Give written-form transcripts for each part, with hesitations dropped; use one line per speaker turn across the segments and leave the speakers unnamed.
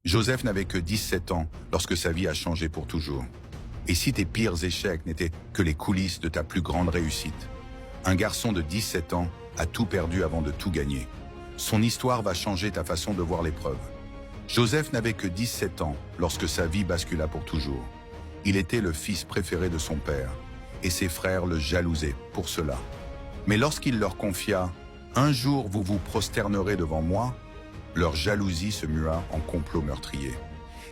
Joseph n'avait que 17 ans lorsque sa vie a changé pour toujours. Et si tes pires échecs n'étaient que les coulisses de ta plus grande réussite? Un garçon de 17 ans a tout perdu avant de tout gagner. Son histoire va changer ta façon de voir l'épreuve. Joseph n'avait que 17 ans lorsque sa vie bascula pour toujours. Il était le fils préféré de son père, et ses frères le jalousaient pour cela. Mais lorsqu'il leur confia « Un jour vous vous prosternerez devant moi », leur jalousie se mua en complot meurtrier.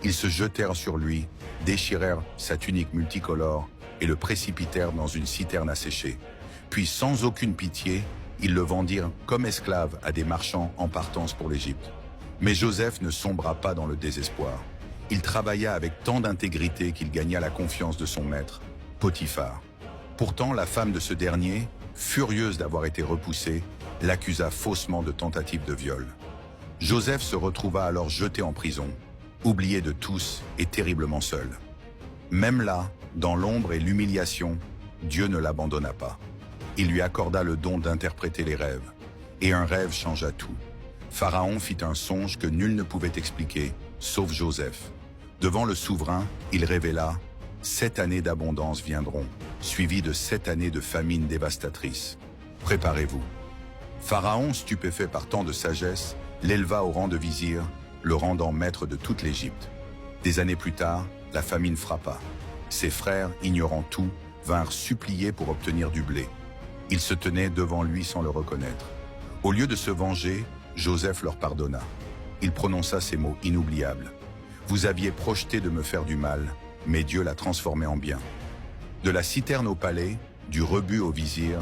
Ils se jetèrent sur lui, déchirèrent sa tunique multicolore et le précipitèrent dans une citerne asséchée. Puis, sans aucune pitié, ils le vendirent comme esclave à des marchands en partance pour l'Égypte. Mais Joseph ne sombra pas dans le désespoir. Il travailla avec tant d'intégrité qu'il gagna la confiance de son maître, Potiphar. Pourtant, la femme de ce dernier, furieuse d'avoir été repoussée, l'accusa faussement de tentative de viol. Joseph se retrouva alors jeté en prison, oublié de tous et terriblement seul. Même là, dans l'ombre et l'humiliation, Dieu ne l'abandonna pas. Il lui accorda le don d'interpréter les rêves. Et un rêve changea tout. Pharaon fit un songe que nul ne pouvait expliquer, sauf Joseph. Devant le souverain, il révéla « 7 années d'abondance viendront, suivies de 7 années de famine dévastatrice. Préparez-vous. » Pharaon, stupéfait par tant de sagesse, l'éleva au rang de vizir, le rendant maître de toute l'Égypte. Des années plus tard, la famine frappa. Ses frères, ignorant tout, vinrent supplier pour obtenir du blé. Ils se tenaient devant lui sans le reconnaître. Au lieu de se venger, Joseph leur pardonna. Il prononça ces mots inoubliables. « Vous aviez projeté de me faire du mal, mais Dieu l'a transformé en bien. » De la citerne au palais, du rebut au vizir,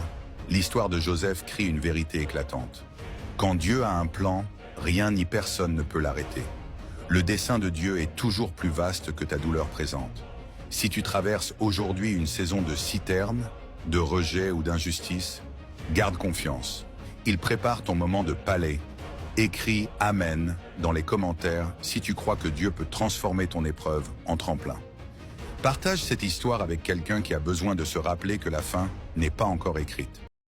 l'histoire de Joseph crie une vérité éclatante. Quand Dieu a un plan, rien ni personne ne peut l'arrêter. Le dessein de Dieu est toujours plus vaste que ta douleur présente. Si tu traverses aujourd'hui une saison de citerne, de rejet ou d'injustice, garde confiance. Il prépare ton moment de palais. Écris « Amen » dans les commentaires si tu crois que Dieu peut transformer ton épreuve en tremplin. Partage cette histoire avec quelqu'un qui a besoin de se rappeler que la fin n'est pas encore écrite.